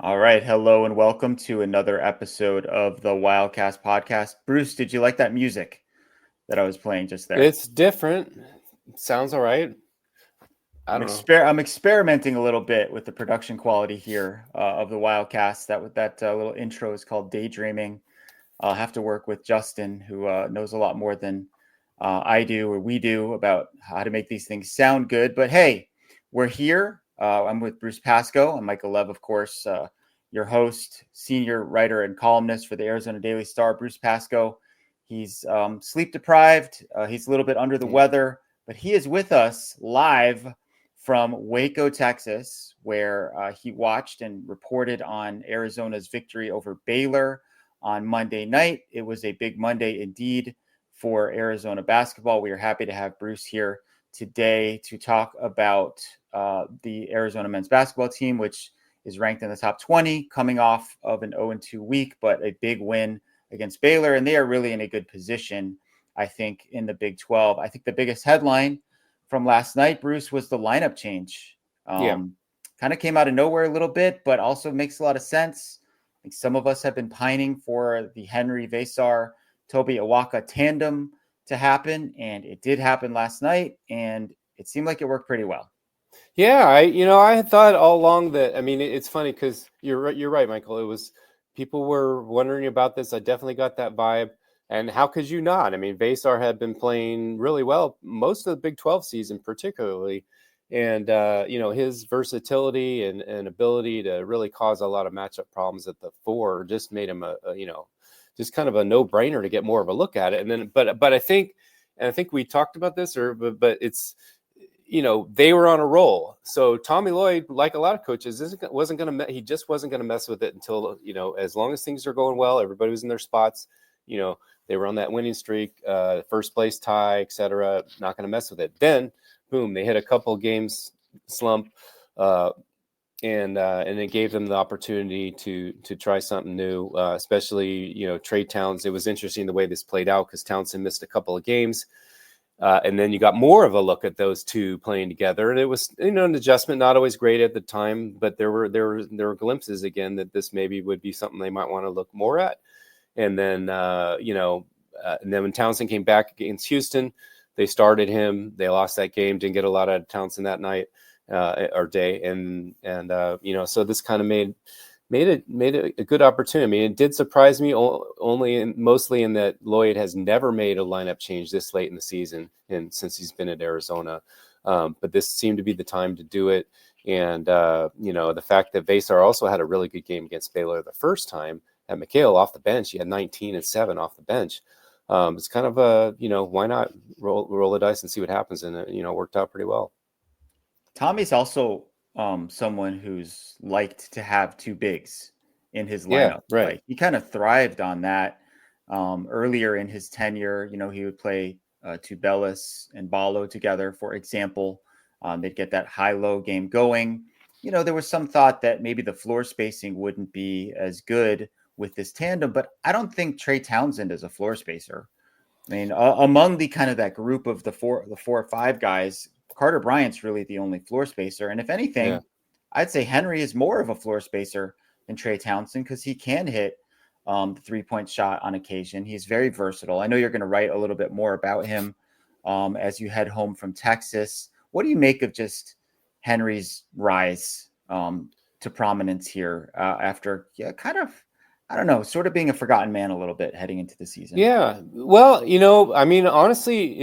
All right. Hello and welcome to another episode of the Wildcast podcast. Bruce, did you like that music that I was playing just there? It's different. Sounds all right. I don't know. I'm experimenting a little bit with the production quality here of the Wildcast. That little intro is called Daydreaming. I'll have to work with Justin, who knows a lot more than I do or we do about how to make these things sound good. But hey, we're here. I'm with Bruce Pascoe and Michael Lev, of course, your host, senior writer and columnist for the Arizona Daily Star. Bruce Pascoe, he's sleep deprived. He's a little bit under the Yeah. weather, but he is with us live from Waco, Texas, where he watched and reported on Arizona's victory over Baylor on Monday night. It was a big Monday indeed for Arizona basketball. We are happy to have Bruce here today to talk about the Arizona men's basketball team, which is ranked in the top 20, coming off of an 0-2 week, but a big win against Baylor. And they are really in a good position, I think, in the Big 12. I think the biggest headline from last night, Bruce, was the lineup change. Yeah. Kind of came out of nowhere a little bit, but also makes a lot of sense. I think some of us have been pining for the Henri Veesaar Toby Awaka tandem to happen, and it did happen last night, and it seemed like it worked pretty well. Yeah. I had thought all along that, it's funny because you're right, Michael. People were wondering about this. I definitely got that vibe. And how could you not? Veesaar had been playing really well most of the Big 12 season, particularly. And, his versatility and ability to really cause a lot of matchup problems at the four just made him just kind of a no-brainer to get more of a look at it. And then, but I think we talked about this, but it's, they were on a roll. So Tommy Lloyd, like a lot of coaches, he just wasn't going to mess with it until, as long as things are going well, everybody was in their spots, they were on that winning streak, first place tie, etc. Not going to mess with it. Then, boom, they hit a couple games slump, and it gave them the opportunity to try something new, especially Trey Towns. It was interesting the way this played out because Townsend missed a couple of games, and then you got more of a look at those two playing together, and it was an adjustment, not always great at the time, but there were glimpses again that this maybe would be something they might want to look more at. And then and then when Townsend came back against Houston, they started him. They lost that game, didn't get a lot out of Townsend that night or day, and so this kind of made it a good opportunity. It did surprise me mostly in that Lloyd has never made a lineup change this late in the season and since he's been at Arizona, but this seemed to be the time to do it. And the fact that Veesaar also had a really good game against Baylor the first time at McHale off the bench, he had 19 and 7 off the bench. It's kind of why not roll the dice and see what happens, and it worked out pretty well. Tommy's also someone who's liked to have two bigs in his Yeah, lineup. right. Like he kind of thrived on that earlier in his tenure. He would play Tubelis and Ballo together, for example. They'd get that high-low game going. There was some thought that maybe the floor spacing wouldn't be as good with this tandem, but I don't think Trey Townsend is a floor spacer. Among the kind of that group of the four or five guys, Carter Bryant's really the only floor spacer. And if anything, Yeah. I'd say Henri is more of a floor spacer than Trey Townsend because he can hit the 3-point shot on occasion. He's very versatile. I know you're going to write a little bit more about him as you head home from Texas. What do you make of just Henri's rise to prominence here after kind of, I don't know, sort of being a forgotten man a little bit heading into the season? Yeah. Well, honestly,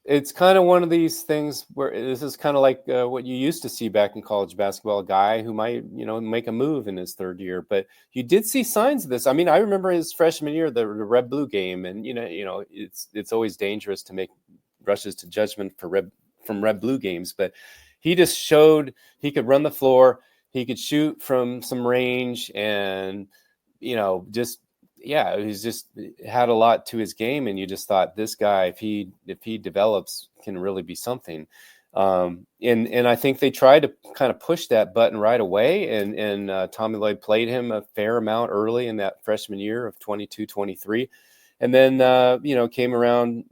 it's kind of one of these things where this is kind of like what you used to see back in college basketball, a guy who might, make a move in his third year. But you did see signs of this. I remember his freshman year, the red blue game, and it's always dangerous to make rushes to judgment from red blue games. But he just showed he could run the floor, he could shoot from some range, and he's just had a lot to his game, and you just thought this guy, if he develops, can really be something. And I think they tried to kind of push that button right away, and Tommy Lloyd played him a fair amount early in that freshman year of 22-23, and then came around.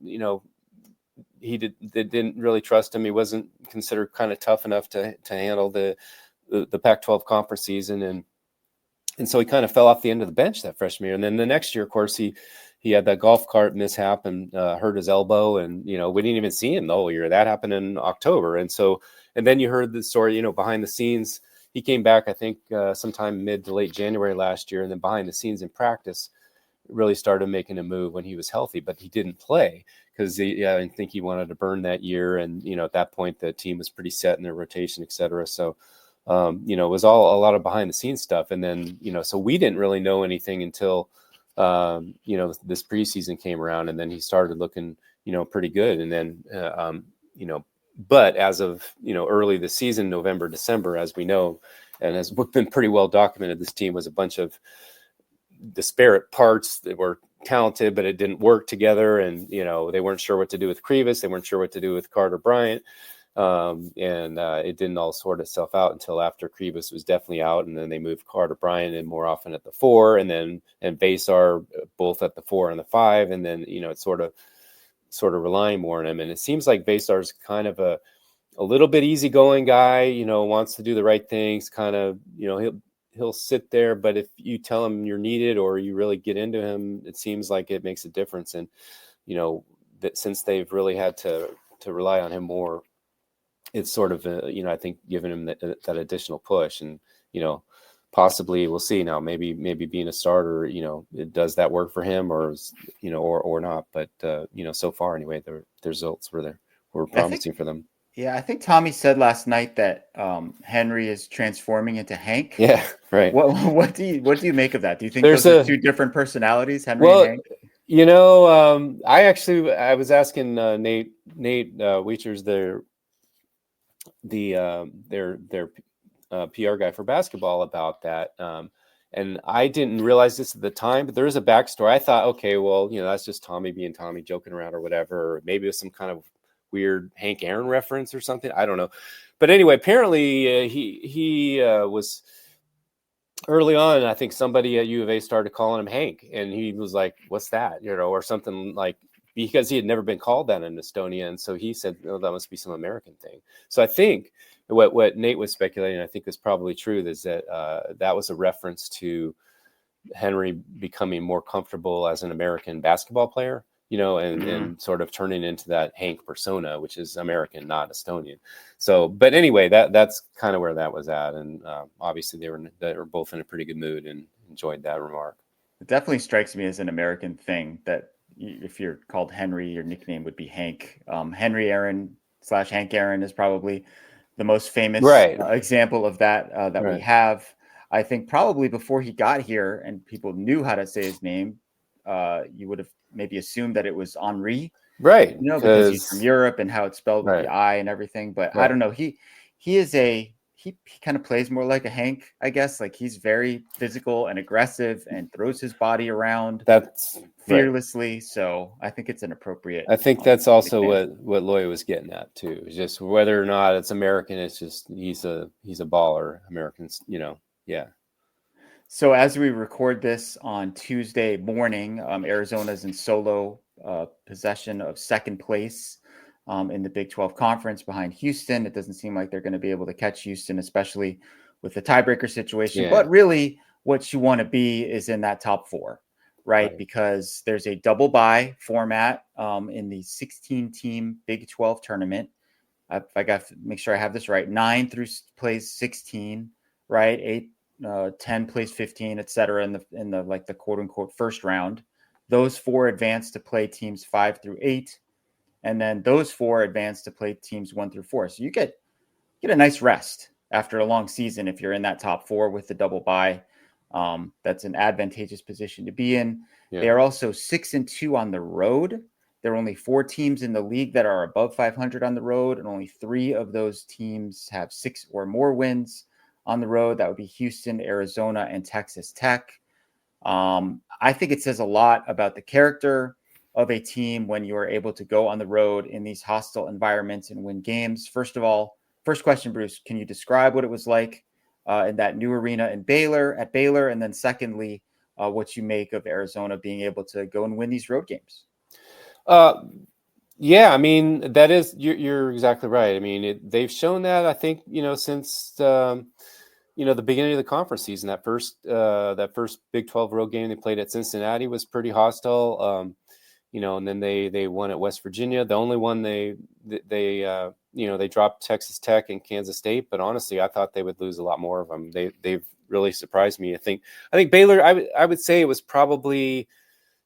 They didn't really trust him. He wasn't considered kind of tough enough to handle the the Pac-12 conference season, and so he kind of fell off the end of the bench that freshman year. And then the next year, of course, he had that golf cart mishap and hurt his elbow, and we didn't even see him the whole year. That happened in October, and then you heard the story, behind the scenes. He came back, I think, sometime mid to late January last year, and then behind the scenes in practice, really started making a move when he was healthy, but he didn't play because I think he wanted to burn that year. And, at that point, the team was pretty set in their rotation, et cetera. So, it was all a lot of behind the scenes stuff. And then, so we didn't really know anything until, this preseason came around, and then he started looking, pretty good. And then, but as of, early this season, November, December, as we know, and has been pretty well documented, this team was a bunch of disparate parts that were talented, but it didn't work together. And, they weren't sure what to do with Krivas. They weren't sure what to do with Carter Bryant. And it didn't all sort itself out until after Krivas was definitely out. And then they moved Carter Bryant in more often at the 4, and Veesaar both at the 4 and the 5. And then, it's sort of relying more on him. And it seems like Veesaar's kind of a little bit easygoing guy, wants to do the right things, kind of, he'll sit there, but if you tell him you're needed or you really get into him, it seems like it makes a difference. And, that since they've really had to rely on him more, it's sort of, I think giving him that additional push. And, possibly we'll see now, maybe being a starter, it does that work for him or not. But, so far anyway, the results were promising for them. Yeah, I think Tommy said last night that Henri is transforming into Hank. Yeah, right. What do you make of that? Do you think those are two different personalities, Henri and Hank? I was asking Nate Weechers, their PR guy for basketball, about that. And I didn't realize this at the time, but there is a backstory. I thought, okay, well, that's just Tommy being Tommy, joking around or whatever, or maybe it was some kind of weird Hank Aaron reference or something. I don't know. But anyway, apparently he was early on. I think somebody at U of A started calling him Hank, and he was like, what's that? Or something, like, because he had never been called that in Estonia. And so he said, oh, that must be some American thing. So I think what Nate was speculating, I think is probably true, is that that was a reference to Henri becoming more comfortable as an American basketball player, and sort of turning into that Hank persona, which is American, not Estonian. So, but anyway, that's kind of where that was at. And obviously they were both in a pretty good mood and enjoyed that remark. It definitely strikes me as an American thing that if you're called Henri, your nickname would be Hank. Henri Aaron / Hank Aaron is probably the most famous example of that we have. I think probably before he got here and people knew how to say his name, you would have maybe assumed that it was Henri, right? Because he's from Europe and how it's spelled with the I and everything. But I don't know. He kind of plays more like a Hank, I guess. Like, he's very physical and aggressive and throws his body around fearlessly. Right. So I think it's an appropriate. I think that's also what Loy was getting at too. It's just whether or not it's American, it's just he's a baller. Americans, yeah. So as we record this on Tuesday morning, Arizona's in solo possession of second place in the Big 12 conference behind Houston. It doesn't seem like they're going to be able to catch Houston, especially with the tiebreaker situation. Yeah. But really what you want to be is in that top 4, right? Because there's a double bye format in the 16-team Big 12 tournament. I got to make sure I have this right. 9 through plays 16, right? 8, 10 plays 15, etc. in the like the quote unquote first round. Those 4 advance to play teams 5 through 8, and then those 4 advance to play teams 1 through 4. So you get a nice rest after a long season if you're in that top 4 with the double bye. That's an advantageous position to be in. Yeah. They are also 6-2 on the road. There are only 4 teams in the league that are above 500 on the road, and only 3 of those teams have 6 or more wins on the road. That would be Houston, Arizona, and Texas Tech. I think it says a lot about the character of a team when you are able to go on the road in these hostile environments and win games. First of all, first question, Bruce, can you describe what it was like in that new arena at Baylor? And then secondly, what you make of Arizona being able to go and win these road games? Yeah, I mean, that is, you're exactly right. I mean, they've shown that, I think, since the beginning of the conference season, that first Big 12 road game they played at Cincinnati was pretty hostile. And then they won at West Virginia. The only one they dropped Texas Tech and Kansas State, but honestly, I thought they would lose a lot more of them. They've really surprised me. I think Baylor, I would say it was probably,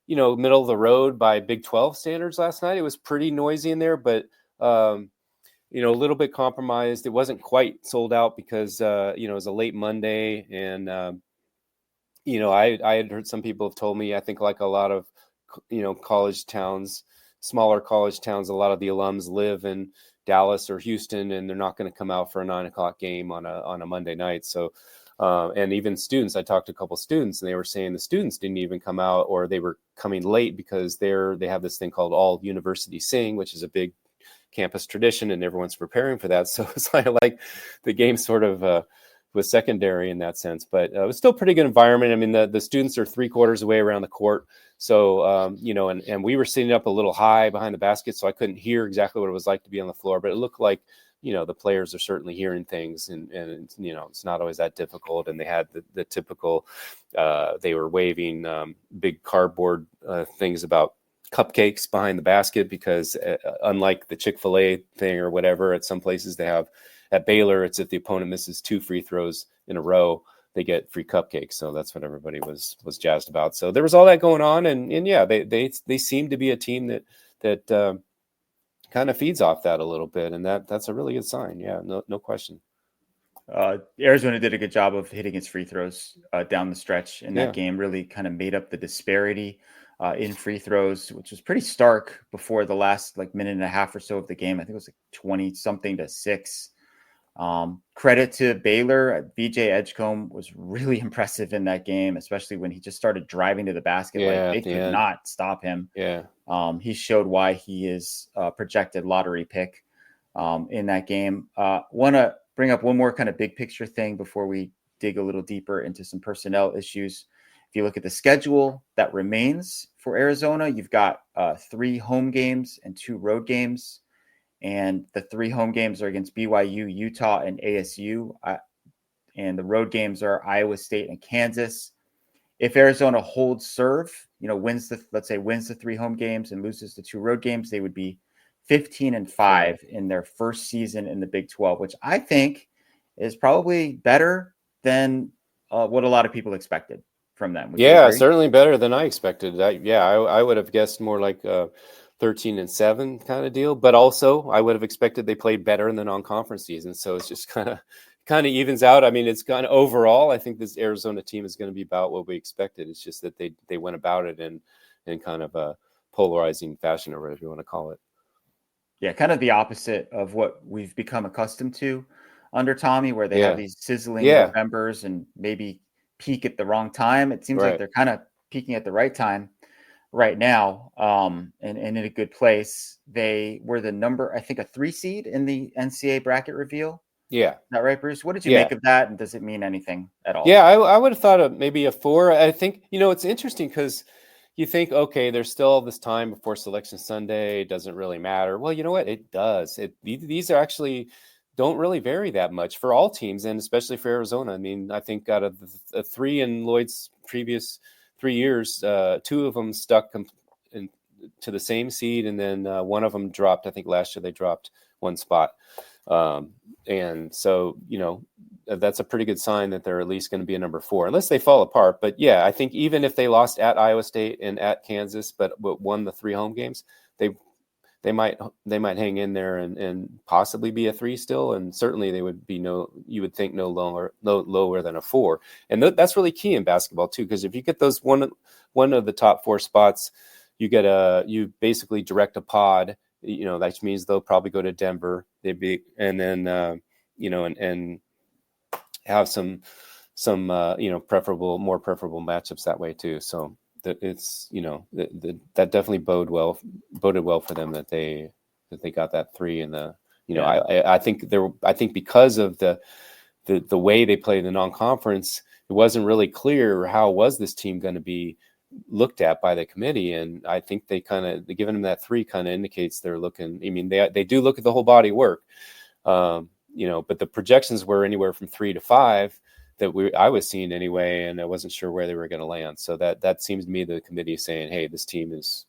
middle of the road by Big 12 standards last night. It was pretty noisy in there, but a little bit compromised. It wasn't quite sold out because it was a late Monday, and I had heard some people have told me, I think like a lot of college towns, smaller college towns, a lot of the alums live in Dallas or Houston, and they're not going to come out for a 9:00 game on a Monday night. So, and even students, I talked to a couple students, and they were saying the students didn't even come out, or they were coming late because they have this thing called All University Sing, which is a big campus tradition, and everyone's preparing for that. So it's like the game sort of was secondary in that sense, but it was still a pretty good environment. I mean, the students are 3/4 away around the court. So, and we were sitting up a little high behind the basket, so I couldn't hear exactly what it was like to be on the floor, but it looked like, the players are certainly hearing things, and it's not always that difficult. And they had the typical, they were waving big cardboard things about cupcakes behind the basket, because unlike the Chick-fil-A thing or whatever, at some places they have, at Baylor, it's if the opponent misses 2 free throws in a row, they get free cupcakes. So that's what everybody was jazzed about. So there was all that going on, and yeah, they seem to be a team that kind of feeds off that a little bit, and that's a really good sign. Yeah, no question. Arizona did a good job of hitting its free throws down the stretch in that game. Really kind of made up the disparity in free throws, which was pretty stark before the last minute and a half or so of the game. I think it was 20 something to 6. Credit to Baylor. VJ Edgecombe was really impressive in that game, especially when he just started driving to the basket. They could not stop him. He showed why he is a projected lottery pick in that game. Want to bring up one more kind of big picture thing before we dig a little deeper into some personnel issues. If you look at the schedule that remains for Arizona, you've got 3 home games and 2 road games. And the 3 home games are against BYU, Utah, and ASU. And the road games are Iowa State and Kansas. If Arizona holds serve, wins the 3 home games and loses the 2 road games, they would be 15-5 in their first season in the Big 12, which I think is probably better than what a lot of people expected from them. Certainly better than I expected. I would have guessed more like 13-7 kind of deal, but also I would have expected they played better in the non-conference season. So it's just kind of evens out. I mean, it's kind of overall, I think this Arizona team is going to be about what we expected. It's just that they went about it in kind of a polarizing fashion, or whatever you want to call it. Yeah, kind of the opposite of what we've become accustomed to under Tommy, where they have these sizzling Novembers and maybe peak at the wrong time. It seems like they're kind of peaking at the right time right now, and in a good place. They were I think a 3 seed in the NCAA bracket reveal. Yeah. Is that right, Bruce? What did you make of that? And does it mean anything at all? Yeah, I would have thought of maybe a 4. I think, it's interesting because you think, okay, there's still all this time before Selection Sunday. It doesn't really matter. Well, you know what? It does. These are actually don't really vary that much for all teams, and especially for Arizona. I mean, I think out of the 3 in Lloyd's previous 3 years, 2 of them stuck to the same seed, and then one of them dropped. I think last year they dropped 1 spot. And so, that's a pretty good sign that they're at least going to be a number 4, unless they fall apart. But yeah, I think even if they lost at Iowa State and at Kansas, but won the 3 home games, they might hang in there and possibly be a 3 still. And certainly they would be you would think no lower than a 4. And that's really key in basketball too, because if you get those one of the top 4 spots, you basically direct a pod. That means they'll probably go to Denver. And then and have some more preferable matchups that way too. So that it's that definitely boded well for them that they got that 3 in the I think because of the way they play the non-conference, it wasn't really clear how was this team going to be looked at by the committee, and I think they giving them that 3 kind of indicates they're looking. I mean, they do look at the whole body work, but the projections were anywhere from 3 to 5. I was seeing anyway, and I wasn't sure where they were going to land. So that seems to me the committee is saying, hey, this team is,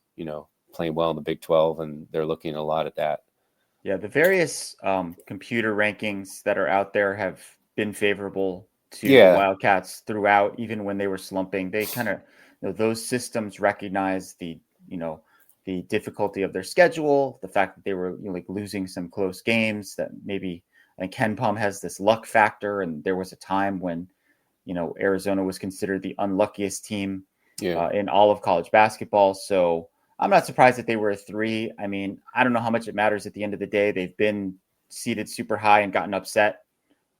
playing well in the Big 12, and they're looking a lot at that. Yeah, the various computer rankings that are out there have been favorable to the Wildcats throughout, even when they were slumping. They kind of, those systems recognize the difficulty of their schedule, the fact that they were like losing some close games, that maybe, I think Ken Pom has this luck factor, and there was a time when Arizona was considered the unluckiest team in all of college basketball. So I'm not surprised that they were a 3. I mean, I don't know how much it matters at the end of the day. They've been seated super high and gotten upset,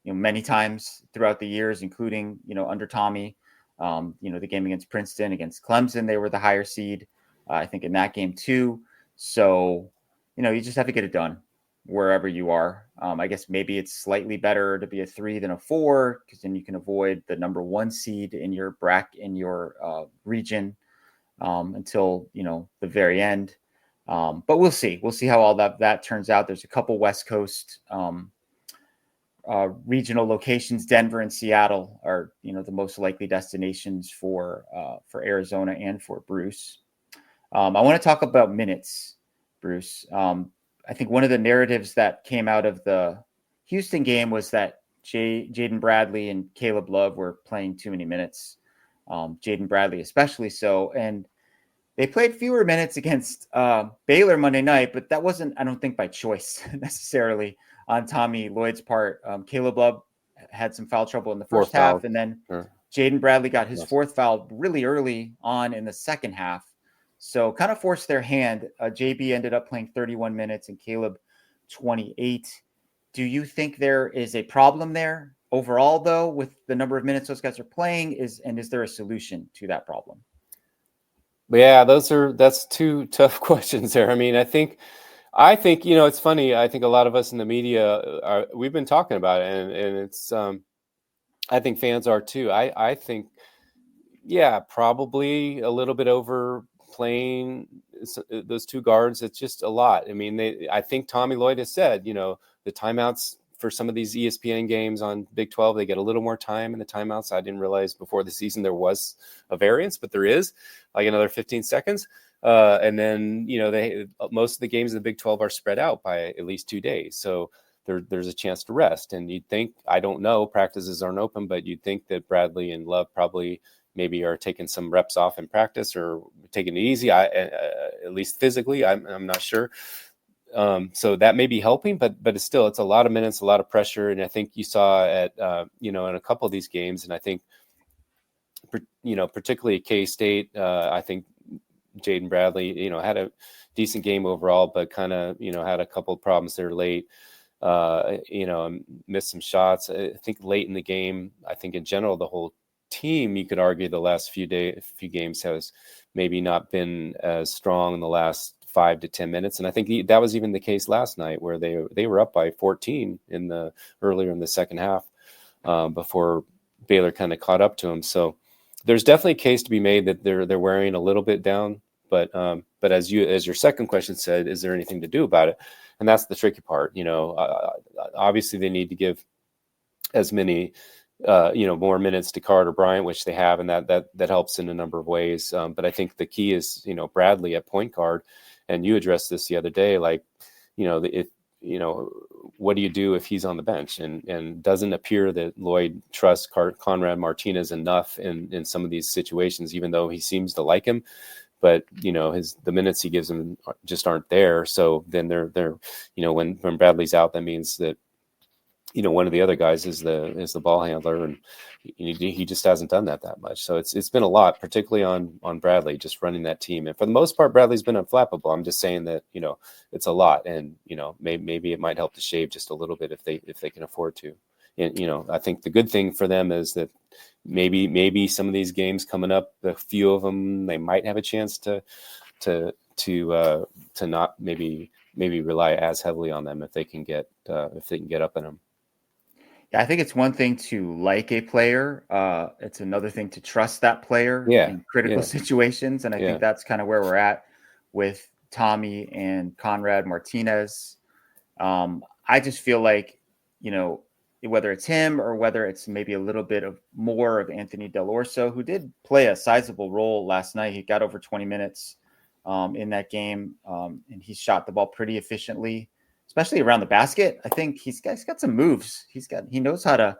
many times throughout the years, including, under Tommy, the game against Princeton, against Clemson, they were the higher seed, I think, in that game too. So, you just have to get it done wherever you are. I guess maybe it's slightly better to be a 3 than a 4, because then you can avoid the number 1 seed in your region until the very end. But we'll see. We'll see how all that turns out. There's a couple West Coast regional locations. Denver and Seattle are the most likely destinations for Arizona and for Bruce. I want to talk about minutes, Bruce. I think one of the narratives that came out of the Houston game was that Jaden Bradley and Caleb Love were playing too many minutes. Jaden Bradley especially so, and they played fewer minutes against Baylor Monday night, but that wasn't, I don't think, by choice necessarily on Tommy Lloyd's part. Caleb Love had some foul trouble in the first half, and then Jaden Bradley got his 4th foul really early on in the second half. So kind of forced their hand. JB ended up playing 31 minutes and Caleb 28. Do you think there is a problem there overall, though, with the number of minutes those guys are playing? Is there a solution to that problem? Yeah, that's 2 tough questions there. I mean, I think it's funny. I think a lot of us in the media we've been talking about it, and it's I think fans are too. I think, probably a little bit overplaying those 2 guards. It's just a lot. I mean, I think Tommy Lloyd has said, the timeouts for some of these ESPN games on Big 12, they get a little more time in the timeouts. I didn't realize before the season there was a variance, but there is, like another 15 seconds. And then, most of the games of the Big 12 are spread out by at least 2 days. So there's a chance to rest. And you'd think, I don't know, practices aren't open, but you'd think that Bradley and Love probably maybe are taking some reps off in practice or taking it easy. At least physically, I'm not sure. So that may be helping, but it's still, it's a lot of minutes, a lot of pressure. And I think you saw at, in a couple of these games, and I think, particularly at K-State, I think Jaden Bradley, had a decent game overall, but kind of, had a couple of problems there late, missed some shots. I think late in the game, I think in general, the whole team, you could argue the last few games has maybe not been as strong in the last 5 to 10 minutes. And I think that was even the case last night, where they were up by 14 earlier in the second half, before Baylor kind of caught up to them. So there's definitely a case to be made that they're wearing a little bit down, but as your second question said, is there anything to do about it? And that's the tricky part. Obviously they need to give as many more minutes to Carter Bryant, which they have, and that helps in a number of ways. But I think the key is, Bradley at point guard, and you addressed this the other day, like, what do you do if he's on the bench? And doesn't appear that Lloyd trusts Conrad Martinez enough in some of these situations, even though he seems to like him. But the minutes he gives him just aren't there. So then they're when Bradley's out, that means that one of the other guys is the ball handler, and he just hasn't done that much. So it's been a lot, particularly on Bradley, just running that team. And for the most part, Bradley's been unflappable. I'm just saying that it's a lot, and maybe it might help to shave just a little bit if they can afford to. And I think the good thing for them is that maybe some of these games coming up, a few of them, they might have a chance to not maybe rely as heavily on them if they can get up in them. Yeah, I think it's one thing to like a player. It's another thing to trust that player in critical situations. And I think that's kind of where we're at with Tommy and Conrad Martinez. I just feel like, whether it's him or whether it's maybe a little bit of more of Anthony Dell'Orso, who did play a sizable role last night. He got over 20 minutes in that game, and he shot the ball pretty efficiently, especially around the basket. I think he's got some moves. He knows how to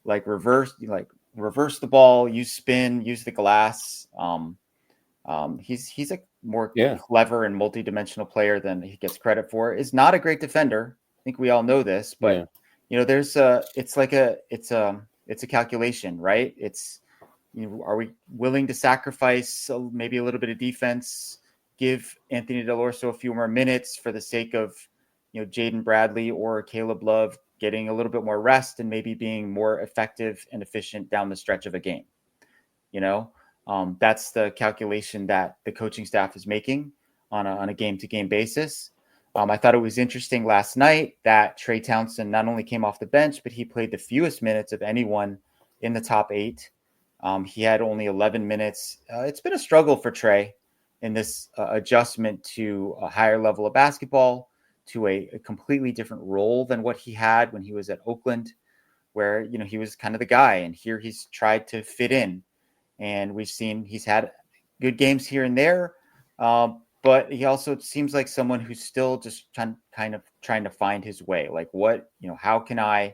reverse the ball, use spin, use the glass. He's a more clever and multidimensional player than he gets credit for. Is not a great defender. I think we all know this, but it's a calculation, right? Are we willing to sacrifice maybe a little bit of defense, give Anthony Dell'Orso a few more minutes for the sake of, Jaden Bradley or Caleb Love getting a little bit more rest and maybe being more effective and efficient down the stretch of a game? That's the calculation that the coaching staff is making on a game-to-game basis. I thought it was interesting last night that Trey Townsend not only came off the bench, but he played the fewest minutes of anyone in the top 8. He had only 11 minutes. It's been a struggle for Trey in this adjustment to a higher level of basketball, to a completely different role than what he had when he was at Oakland, where, he was kind of the guy. And here he's tried to fit in. And we've seen he's had good games here and there. But he also seems like someone who's still just trying to find his way. Like, how can I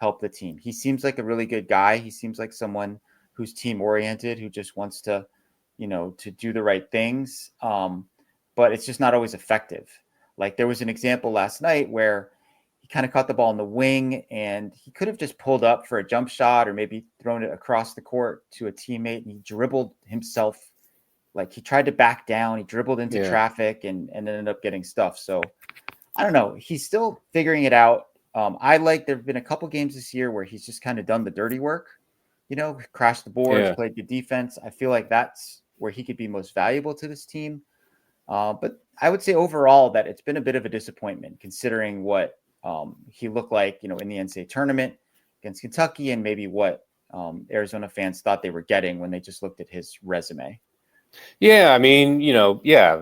help the team? He seems like a really good guy. He seems like someone who's team oriented, who just wants to, to do the right things. But it's just not always effective. Like, there was an example last night where he kind of caught the ball in the wing and he could have just pulled up for a jump shot or maybe thrown it across the court to a teammate, and he dribbled himself. Like, he tried to back down, he dribbled into traffic and ended up getting stuff. So I don't know. He's still figuring it out. There've been a couple games this year where he's just kind of done the dirty work, crashed the boards, played good defense. I feel like that's where he could be most valuable to this team. But I would say overall that it's been a bit of a disappointment considering what he looked like, in the NCAA tournament against Kentucky, and maybe what Arizona fans thought they were getting when they just looked at his resume. Yeah, that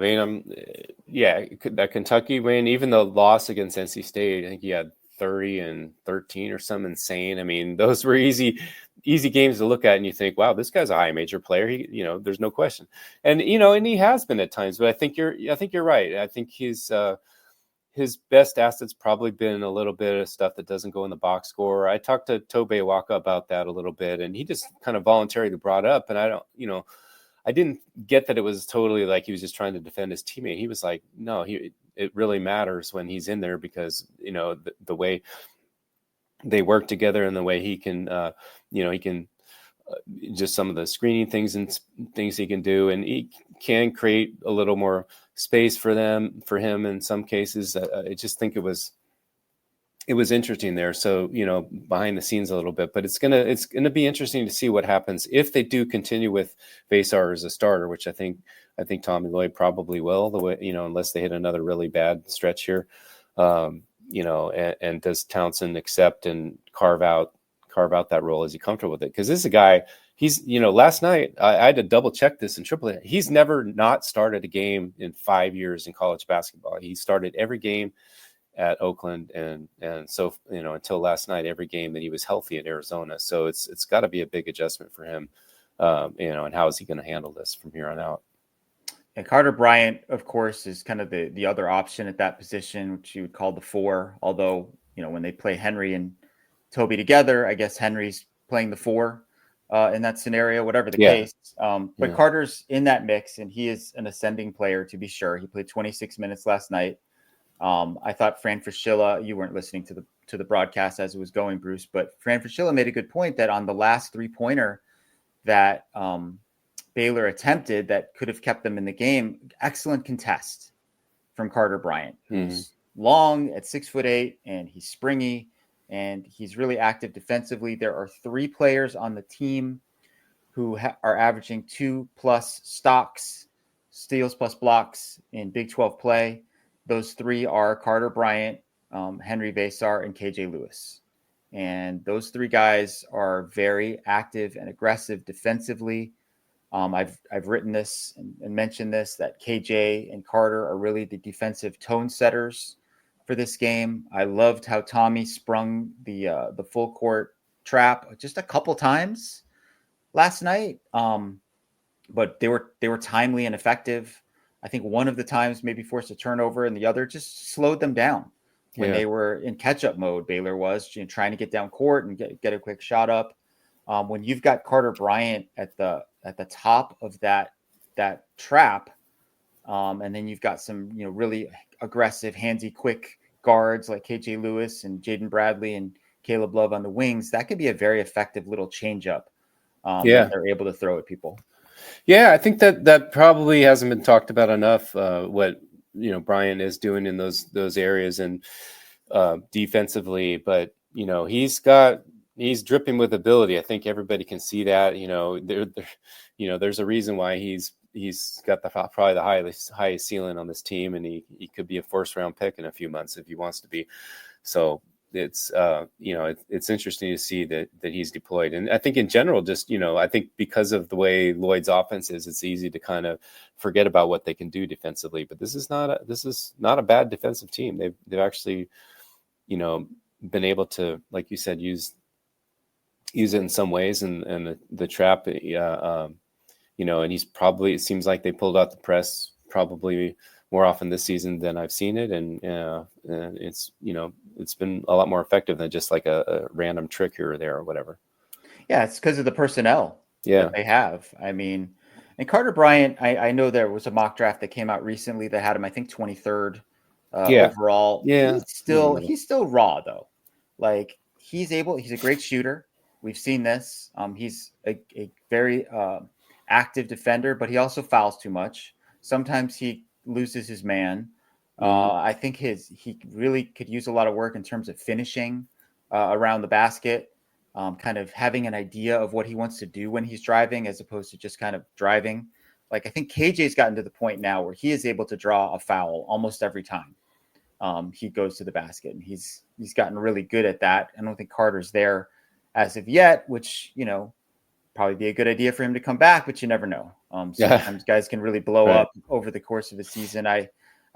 Kentucky win, even the loss against NC State, I think he had 30 and 13 or something insane. I mean, those were easy games to look at, and you think, wow, this guy's a high major player. He, there's no question. And and he has been at times, but I think you're right. I think his best asset's probably been a little bit of stuff that doesn't go in the box score. I talked to Tobe Waco about that a little bit, and he just kind of voluntarily brought up, and I didn't get that it was totally like he was just trying to defend his teammate. He was like, no, it really matters when he's in there because, the way they work together and the way he can, he can just some of the screening things and things he can do. And he can create a little more space for him in some cases. I just think it was interesting there. So, behind the scenes a little bit, but it's gonna be interesting to see what happens if they do continue with Veesaar as a starter, which I think Tommy Lloyd probably will, the way, unless they hit another really bad stretch here. And does Townsend accept and carve out that role? Is he comfortable with it? Because this is a guy, he's, last night I had to double check this in AAA. He's never not started a game in 5 years in college basketball. He started every game at Oakland, and so until last night, every game that he was healthy at Arizona. So it's got to be a big adjustment for him, and how is he going to handle this from here on out? And Carter Bryant, of course, is kind of the other option at that position, which you would call the 4. Although when they play Henri and Toby together, I guess Henry's playing the 4 in that scenario, whatever the case. But Carter's in that mix, and he is an ascending player to be sure. He played 26 minutes last night. I thought Fran Fraschilla, you weren't listening to the broadcast as it was going, Bruce, but Fran Fraschilla made a good point that on the last 3-pointer that Baylor attempted that could have kept them in the game, excellent contest from Carter Bryant, who's long at 6'8", and he's springy and he's really active defensively. There are 3 players on the team who are averaging 2+ stocks, steals plus blocks in Big 12 play. Those 3 are Carter Bryant, Henri Veesaar, and KJ Lewis. And those 3 guys are very active and aggressive defensively. I've written this and mentioned this, that KJ and Carter are really the defensive tone setters for this game. I loved how Tommy sprung the full court trap just a couple times last night. But they were timely and effective. I think one of the times maybe forced a turnover, and the other just slowed them down when they were in catch-up mode. Baylor was trying to get down court and get a quick shot up. When you've got Carter Bryant at the top of that trap, and then you've got some really aggressive, handsy, quick guards like KJ Lewis and Jaden Bradley and Caleb Love on the wings, that could be a very effective little changeup that they're able to throw at people. Yeah, I think that probably hasn't been talked about enough. What Bryant is doing in those areas and defensively, but he's dripping with ability. I think everybody can see that. There's a reason why he's got probably the highest ceiling on this team, and he could be a first round pick in a few months if he wants to be. So it's it's interesting to see that he's deployed. And I think in general, just I think because of the way Lloyd's offense is, it's easy to kind of forget about what they can do defensively. But this is not a bad defensive team. They've actually been able to, like you said, use it in some ways, and the trap, and it seems like they pulled out the press probably more often this season than I've seen it, and it's it's been a lot more effective than just like a random trick here or there or whatever. Yeah, it's because of the personnel that they have. I mean, and Carter Bryant, I know there was a mock draft that came out recently that had him, I think, 23rd overall. Yeah, he's still raw though. Like he's a great shooter. We've seen this. He's a very active defender, but he also fouls too much. Sometimes he loses his man. I think he really could use a lot of work in terms of finishing around the basket, kind of having an idea of what he wants to do when he's driving, as opposed to just kind of driving. Like I think KJ's gotten to the point now where he is able to draw a foul almost every time he goes to the basket, and he's gotten really good at that. I don't think Carter's there as of yet, which probably be a good idea for him to come back, but you never know. Sometimes guys can really blow up over the course of a season. I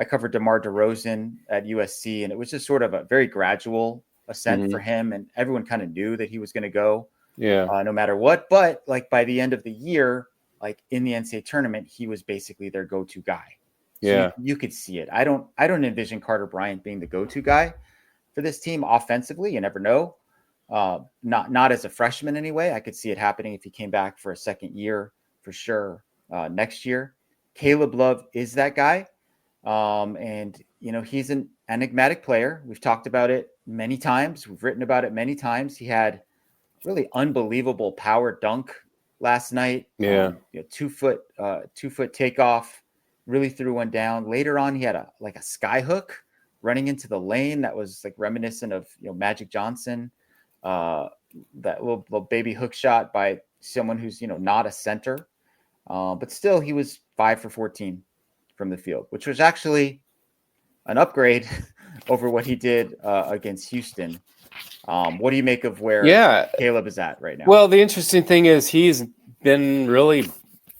covered DeMar DeRozan at USC, and it was just sort of a very gradual ascent for him, and everyone kind of knew that he was going to go no matter what. But like by the end of the year, like in the NCAA tournament, he was basically their go-to guy. So you could see it. I don't envision Carter Bryant being the go-to guy for this team offensively. You never know. Not as a freshman anyway. I could see it happening if he came back for a second year for sure next year. Caleb Love is that guy. And he's an enigmatic player. We've talked about it many times. We've written about it many times. He had really unbelievable power dunk last night. 2 foot takeoff, really threw one down. Later on, he had a sky hook running into the lane that was like reminiscent of Magic Johnson. That little baby hook shot by someone who's not a center, but still he was 5 for 14 from the field, which was actually an upgrade over what he did against Houston. What do you make of where Caleb is at right now? Well, the interesting thing is he's been really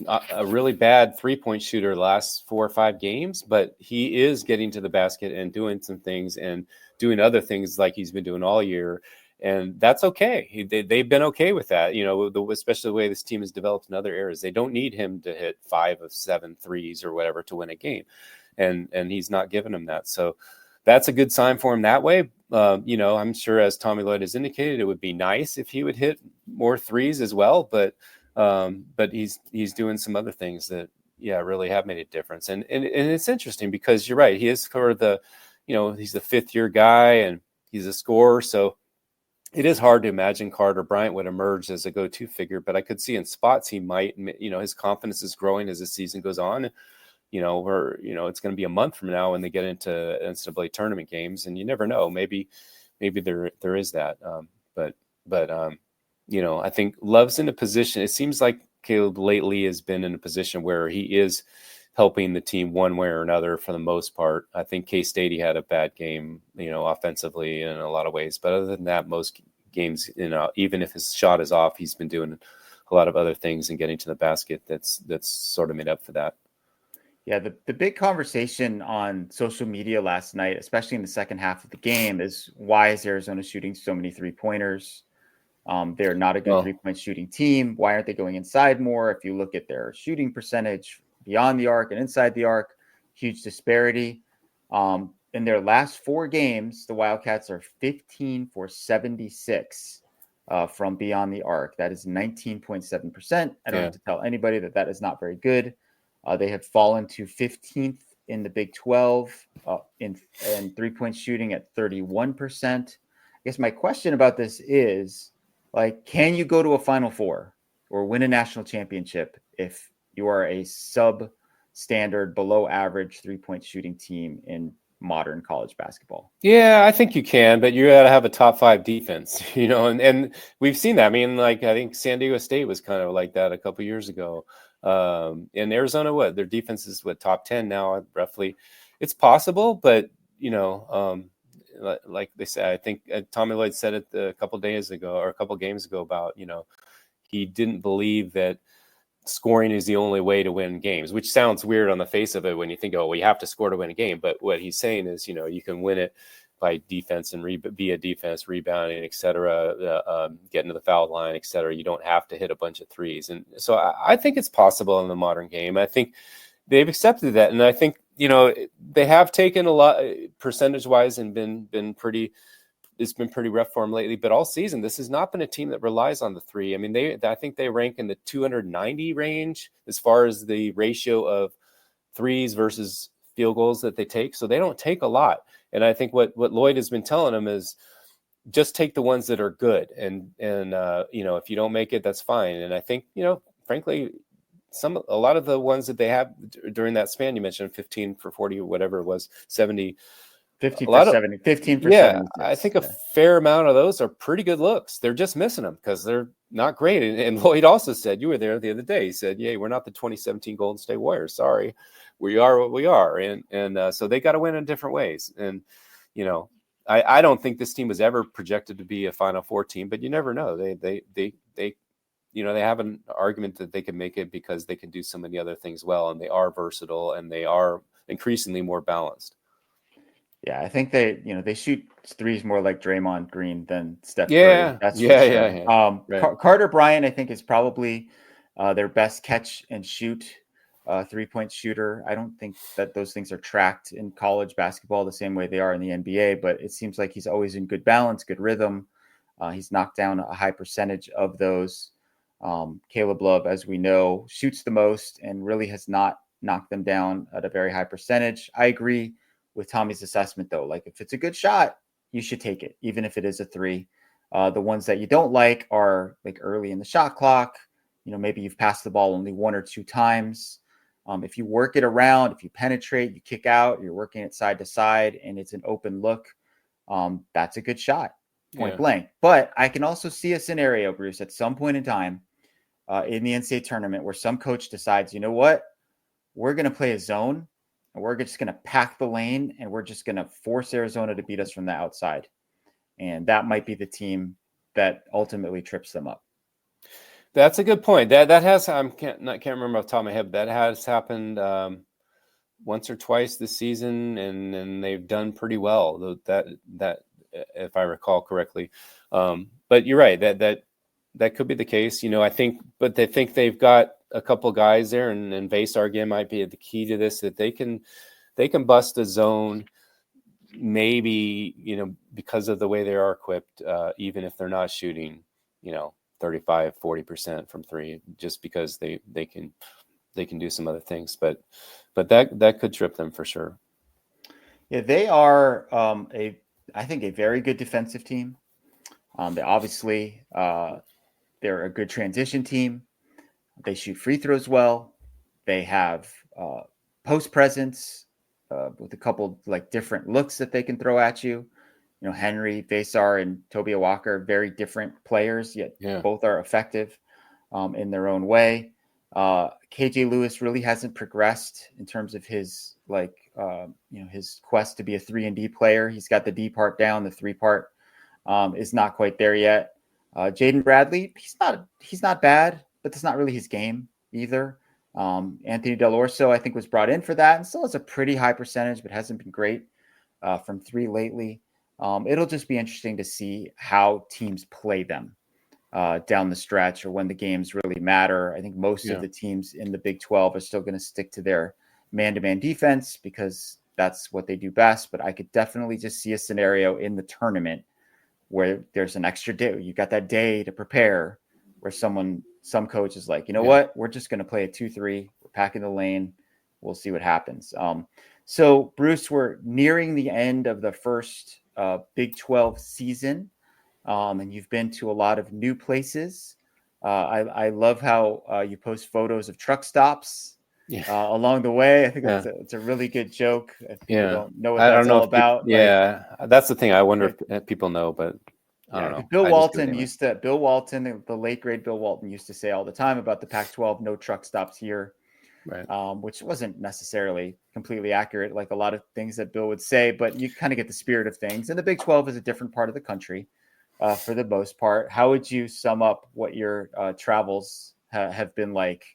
a really bad 3-point shooter last 4 or 5 games, but he is getting to the basket and doing some things and doing other things like he's been doing all year. And that's okay. They've been okay with that, especially the way this team has developed in other areas. They don't need him to hit 5 of 7 threes or whatever to win a game. And he's not giving them that. So that's a good sign for him that way. I'm sure, as Tommy Lloyd has indicated, it would be nice if he would hit more threes as well. But he's doing some other things that, really have made a difference. And it's interesting because you're right. He is for the, he's the 5th year guy and he's a scorer. So it is hard to imagine Carter Bryant would emerge as a go-to figure, but I could see in spots he might, his confidence is growing as the season goes on. It's going to be a month from now when they get into NCAA tournament games, and you never know. Maybe there is that. I think Love's in a position. It seems like Caleb lately has been in a position where he is helping the team one way or another for the most part. I think K-State, he had a bad game, offensively in a lot of ways. But other than that, most games, even if his shot is off, he's been doing a lot of other things and getting to the basket that's sort of made up for that. Yeah, the big conversation on social media last night, especially in the second half of the game, is why is Arizona shooting so many 3-pointers? They're not a good Well, 3-point shooting team. Why aren't they going inside more? If you look at their shooting percentage beyond the arc and inside the arc, huge disparity. In their last 4 games, the Wildcats are 15 for 76 from beyond the arc. That is 19.7%. I don't have to tell anybody that that is not very good. They have fallen to 15th in the Big 12 in 3-point shooting at 31%. I guess my question about this is, like, can you go to a Final Four or win a national championship if you are a substandard, below average 3-point shooting team in modern college basketball? Yeah, I think you can, but you got to have a top 5 defense, and we've seen that. I mean, like, I think San Diego State was kind of like that a couple years ago. In Arizona, their defense is top 10 now, roughly. It's possible, but like they said, I think Tommy Lloyd said it a couple days ago or a couple games ago about, he didn't believe that scoring is the only way to win games, which sounds weird on the face of it when you think, oh, well, you have to score to win a game. But what he's saying is, you can win it by defense and via defense, rebounding, et cetera, getting to the foul line, et cetera. You don't have to hit a bunch of threes. And so I think it's possible in the modern game. I think they've accepted that. And I think, they have taken a lot percentage wise and been pretty, it's been pretty rough for them lately, but all season, this has not been a team that relies on the three. I mean, I think they rank in the 290 range as far as the ratio of threes versus field goals that they take. So they don't take a lot. And I think what Lloyd has been telling them is just take the ones that are good. And if you don't make it, that's fine. And I think, frankly, a lot of the ones that they have during that span, you mentioned 15 for 40 or whatever it was, 70, 15 for 70, 15 for 76. I think a fair amount of those are pretty good looks. They're just missing them because they're not great. And Lloyd also said, you were there the other day, he said, yeah, we're not the 2017 Golden State Warriors. Sorry, we are what we are. And so they got to win in different ways. And, I don't think this team was ever projected to be a Final Four team, but you never know. They have an argument that they can make it because they can do so many other things well, and they are versatile, and they are increasingly more balanced. Yeah, I think they shoot threes more like Draymond Green than Steph Curry. That's for sure. Right. Carter Bryant, I think, is probably their best catch and shoot 3-point shooter. I don't think that those things are tracked in college basketball the same way they are in the NBA, but it seems like he's always in good balance, good rhythm. He's knocked down a high percentage of those. Caleb Love, as we know, shoots the most and really has not knocked them down at a very high percentage. I agree with Tommy's assessment, though. Like, if it's a good shot, you should take it, even if it is a 3. The ones that you don't like are like early in the shot clock. Maybe you've passed the ball only 1 or 2 times. If you work it around, if you penetrate, you kick out, you're working it side to side, and it's an open look, that's a good shot, point blank. But I can also see a scenario, Bruce, at some point in time in the NCAA tournament where some coach decides, you know what, we're going to play a zone, and we're just going to pack the lane, and we're just going to force Arizona to beat us from the outside. And that might be the team that ultimately trips them up. That's a good point. That has, can't remember off the top of my head, but that has happened once or twice this season, and they've done pretty well. That if I recall correctly. But you're right, that could be the case. I think, but they think they've got a couple guys there, and Veesaar again might be the key to this, that they can bust a zone, maybe, because of the way they are equipped, even if they're not shooting, 35-40% from 3, just because they can do some other things, but that could trip them for sure. Yeah, they are I think a very good defensive team. They obviously they're a good transition team. They shoot free throws well. They have post presence with a couple like different looks that they can throw at you. Henri, Veesaar, and Tobias Walker, very different players, yet both are effective in their own way. KJ Lewis really hasn't progressed in terms of his his quest to be a 3-and-D player. He's got the D part down. The 3 part is not quite there yet. Jaden Bradley, he's not bad, but that's not really his game either. Anthony Dell'Orso, I think, was brought in for that and still has a pretty high percentage, but hasn't been great from three lately. It'll just be interesting to see how teams play them down the stretch or when the games really matter. I think most of the teams in the Big 12 are still going to stick to their man-to-man defense because that's what they do best. But I could definitely just see a scenario in the tournament where there's an extra day. You got that day to prepare where some coach is like, you know what, we're just going to play a 2-3. We're packing the lane. We'll see what happens. So, Bruce, we're nearing the end of the first Big 12 season, and you've been to a lot of new places. I love how you post photos of truck stops along the way. I think it's a really good joke. If people don't know what that's all about. That's the thing. I wonder if people know, but I don't know. Bill Walton, the late great Bill Walton, used to say all the time about the Pac-12, no truck stops here. Right. Which wasn't necessarily completely accurate, like a lot of things that Bill would say, but you kind of get the spirit of things. And the Big 12 is a different part of the country for the most part. How would you sum up what your travels have been like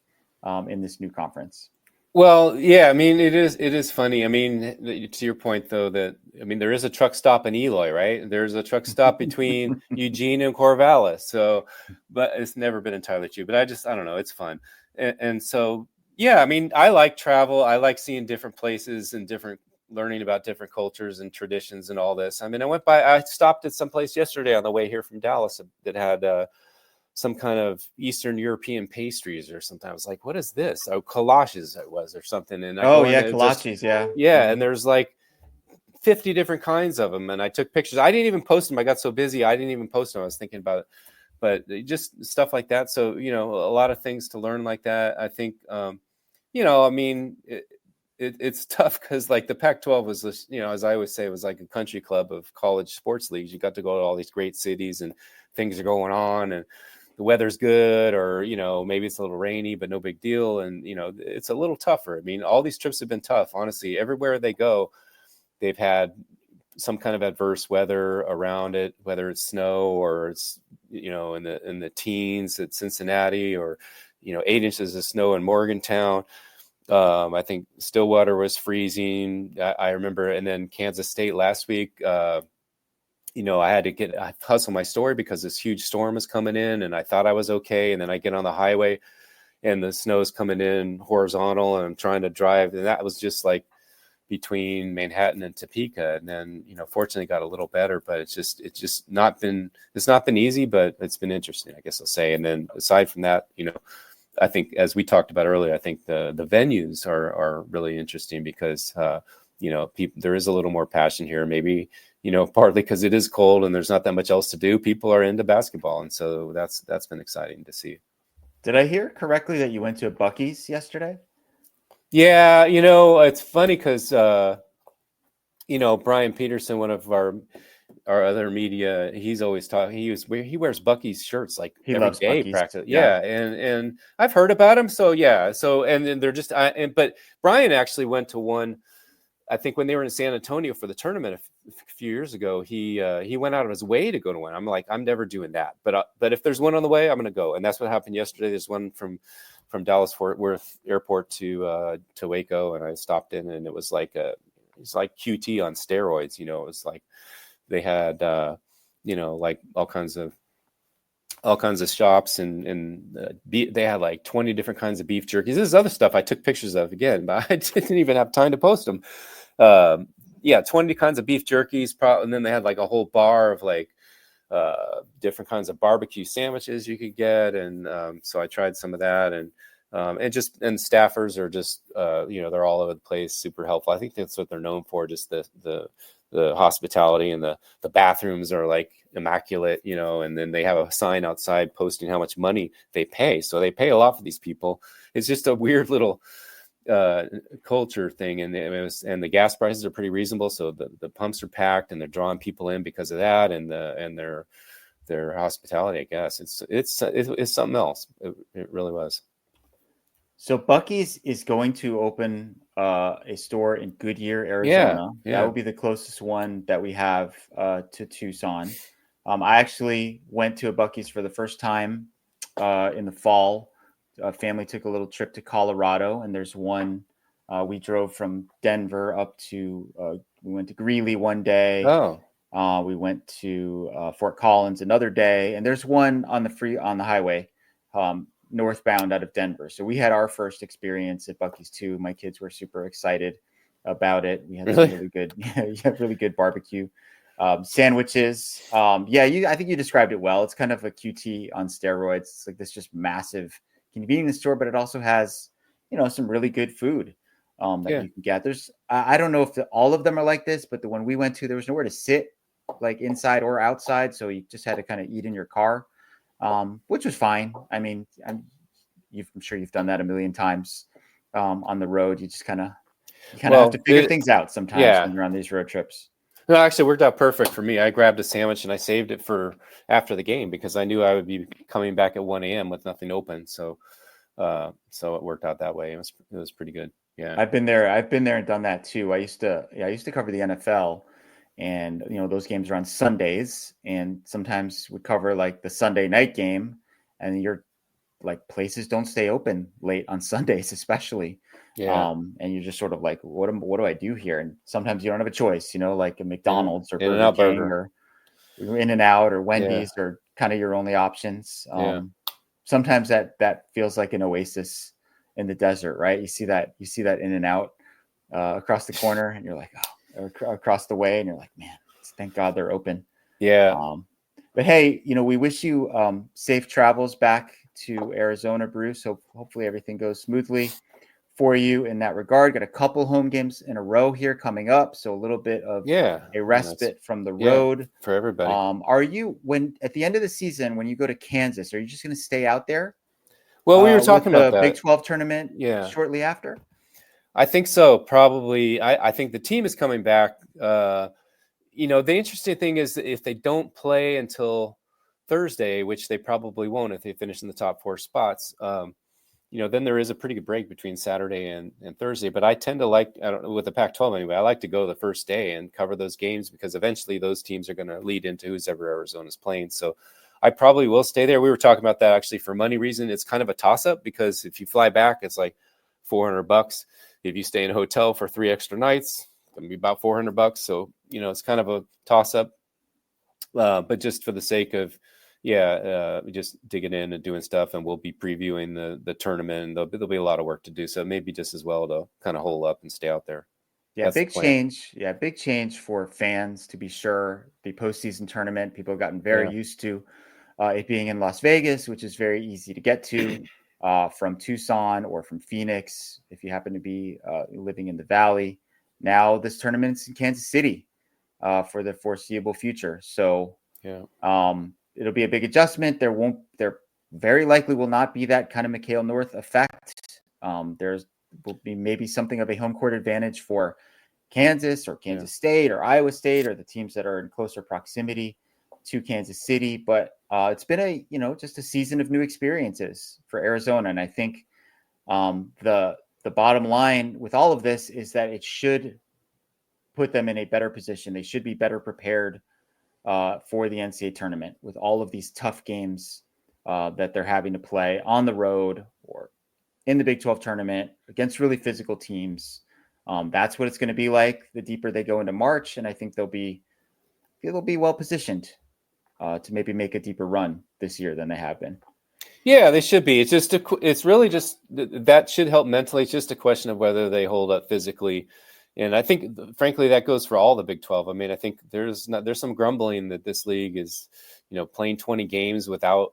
in this new conference? Well, yeah, I mean, it is funny. I mean, to your point, though, there is a truck stop in Eloy, right? There's a truck stop between Eugene and Corvallis. So, but it's never been entirely true. But I don't know. It's fun. And so, yeah, I mean, I like travel. I like seeing different places and learning about different cultures and traditions and all this. I mean, I stopped at some place yesterday on the way here from Dallas that had some kind of Eastern European pastries or something. I was like, what is this? Oh, kolaches it was or something. And kolaches, yeah. Yeah, and there's like 50 different kinds of them. And I took pictures. I didn't even post them. I got so busy, I didn't even post them. I was thinking about it. But just stuff like that. So, a lot of things to learn like that. I think, I mean, it's tough because like the Pac-12 was, as I always say, it was like a country club of college sports leagues. You got to go to all these great cities and things are going on and the weather's good or, maybe it's a little rainy, but no big deal. And, it's a little tougher. I mean, all these trips have been tough. Honestly, everywhere they go, they've had some kind of adverse weather around it, whether it's snow or it's, in the teens at Cincinnati or, 8 inches of snow in Morgantown. I think Stillwater was freezing. I remember, and then Kansas State last week, I had to hustle my story because this huge storm is coming in and I thought I was okay. And then I get on the highway and the snow's coming in horizontal and I'm trying to drive. And that was just like between Manhattan and Topeka. And then, fortunately got a little better, but it's not been easy, but it's been interesting, I guess I'll say. And then aside from that, I think as we talked about earlier, I think the venues are really interesting because, there is a little more passion here, maybe, partly because it is cold and there's not that much else to do. People are into basketball. And so that's been exciting to see. Did I hear correctly that you went to a Buc-ee's yesterday? Yeah. It's funny because, Brian Peterson, one of our other media, he's always talking. He wears Buc-ee's shirts like every day practically. Yeah. And I've heard about him. So yeah. So, and then they're just, but Brian actually went to one, I think when they were in San Antonio for the tournament a few years ago, he went out of his way to go to one. I'm like, I'm never doing that. But if there's one on the way, I'm going to go. And that's what happened yesterday. There's one from Dallas Fort Worth Airport to Waco. And I stopped in and it was like QT on steroids. It was like they had, like all kinds of shops and they had like 20 different kinds of beef jerkies. This is other stuff I took pictures of again, but I didn't even have time to post them. 20 kinds of beef jerkies. And then they had like a whole bar of like different kinds of barbecue sandwiches you could get. And so I tried some of that and staffers are just, they're all over the place, super helpful. I think that's what they're known for. Just the hospitality and the bathrooms are like immaculate, and then they have a sign outside posting how much money they pay. So they pay a lot for these people. It's just a weird little culture thing. And the gas prices are pretty reasonable. So the pumps are packed and they're drawing people in because of that. And their hospitality, I guess it's something else. It really was. So Buc-ee's is going to open a store in Goodyear, Arizona. Yeah. That will be the closest one that we have to Tucson. I actually went to a Buc-ee's for the first time in the fall family took a little trip to Colorado, and there's one. We drove from Denver up to. We went to Greeley one day. Oh, We went to Fort Collins another day, and there's one on the highway, northbound out of Denver. So we had our first experience at Buc-ee's too. My kids were super excited about it. We had really? some really good barbecue sandwiches. I think you described it well. It's kind of a QT on steroids. It's like this just massive convenience store, but it also has some really good food that you can get. There's I don't know if all of them are like this, but the one we went to, there was nowhere to sit, like inside or outside, so you just had to kind of eat in your car, which was fine. I mean, I'm sure you've done that a million times on the road. You just kind of have to figure things out sometimes when you're on these road trips. No, actually, it worked out perfect for me. I grabbed a sandwich and I saved it for after the game because I knew I would be coming back at 1 a.m. with nothing open. So it worked out that way. It was pretty good. Yeah, I've been there and done that too. I used to cover the NFL, and those games are on Sundays, and sometimes would cover like the Sunday night game, and you're like, places don't stay open late on Sundays, especially. Yeah. And you're just sort of like, what do I do here? And sometimes you don't have a choice, like a McDonald's or In-N-Out Burger King Burger. or In-N-Out or Wendy's are kind of your only options. Sometimes that feels like an oasis in the desert, right? You see that In-N-Out across the corner, and you're like, across the way, and you're like, man, thank God they're open. Yeah. But hey, we wish you safe travels back to Arizona, Bruce. So hopefully everything goes smoothly for you in that regard. Got a couple home games in a row here coming up, so a little bit of a respite from the road for everybody. Are you, at the end of the season, when you go to Kansas, are you just going to stay out there? Well, we were talking about the that Big 12 tournament shortly after. I think so. Probably. I think the team is coming back. The interesting thing is that if they don't play until Thursday, which they probably won't if they finish in the top 4 spots, then there is a pretty good break between Saturday and Thursday. But I tend to like, I don't know, with the Pac-12 anyway, I like to go the first day and cover those games because eventually those teams are going to lead into who's ever Arizona's playing. So I probably will stay there. We were talking about that actually for money reason. It's kind of a toss-up because if you fly back, it's like $400. If you stay in a hotel for 3 extra nights, it's going to be about $400. So, it's kind of a toss-up. But just for the sake of, just digging in and doing stuff, and we'll be previewing the tournament, and there'll be a lot of work to do. So maybe just as well to kind of hole up and stay out there. Yeah, big change. Yeah, big change for fans, to be sure. The postseason tournament, people have gotten very used to it being in Las Vegas, which is very easy to get to from Tucson or from Phoenix if you happen to be living in the Valley. Now this tournament's in Kansas City for the foreseeable future. So it'll be a big adjustment. There very likely will not be that kind of McHale North effect. There's will be maybe something of a home court advantage for Kansas or Kansas State or Iowa State or the teams that are in closer proximity to Kansas City. But it's been just a season of new experiences for Arizona. And I think the bottom line with all of this is that it should put them in a better position. They should be better prepared for the NCAA tournament with all of these tough games that they're having to play on the road or in the Big 12 tournament against really physical teams. That's what it's going to be like the deeper they go into March. And I think they'll be well positioned to maybe make a deeper run this year than they have been. Yeah, they should be. It's really just that should help mentally. It's just a question of whether they hold up physically. And I think, frankly, that goes for all the Big 12. I mean, I think there's some grumbling that this league is, playing 20 games without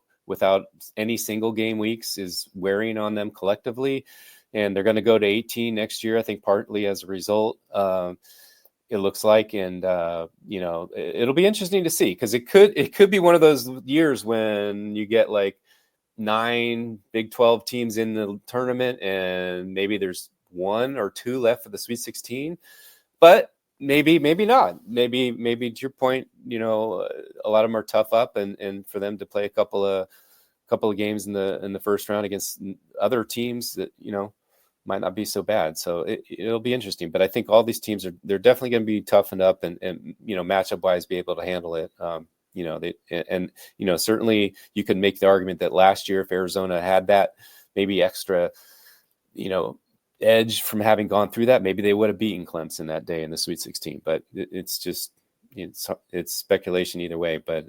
any single game weeks is wearing on them collectively. And they're going to go to 18 next year, I think, partly as a result, it looks like. And, it'll be interesting to see because it could be one of those years when you get like 9 Big 12 teams in the tournament and maybe there's 1 or 2 left for the Sweet 16, but maybe not. Maybe to your point, a lot of them are tough up, and for them to play a couple of games in the first round against other teams that might not be so bad. So it'll be interesting. But I think all these teams they're definitely going to be toughened up and matchup wise be able to handle it. Certainly you can make the argument that last year if Arizona had that maybe extra, edge from having gone through that, maybe they would have beaten Clemson that day in the Sweet 16. But it's just it's speculation either way. But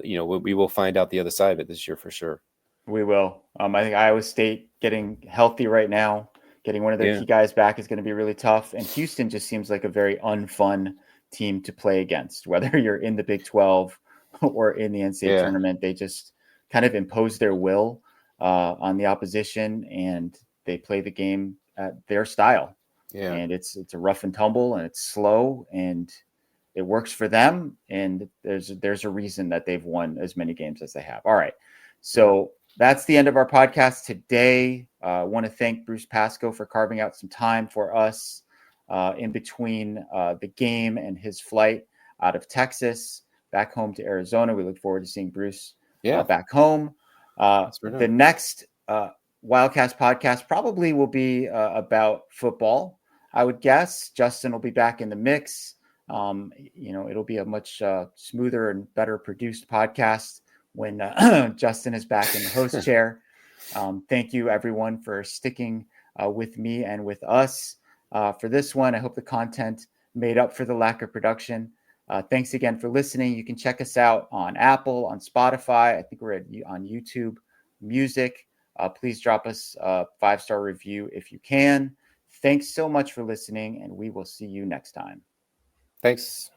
we will find out the other side of it this year for sure. We will. I think Iowa State getting healthy right now, getting one of their key guys back is going to be really tough. And Houston just seems like a very unfun team to play against, whether you're in the Big 12 or in the NCAA tournament. They just kind of impose their will on the opposition, and they play the game at their style. Yeah. And it's a rough and tumble, and it's slow, and it works for them. And there's a reason that they've won as many games as they have. All right. So that's the end of our podcast today. I want to thank Bruce Pascoe for carving out some time for us in between the game and his flight out of Texas back home to Arizona. We look forward to seeing Bruce back home. The next Wildcast podcast probably will be about football, I would guess. Justin will be back in the mix. It'll be a much smoother and better produced podcast when Justin is back in the host chair. Thank you, everyone, for sticking with me and with us for this one. I hope the content made up for the lack of production. Thanks again for listening. You can check us out on Apple, on Spotify. I think we're on YouTube Music. Please drop us a 5-star review if you can. Thanks so much for listening, and we will see you next time. Thanks.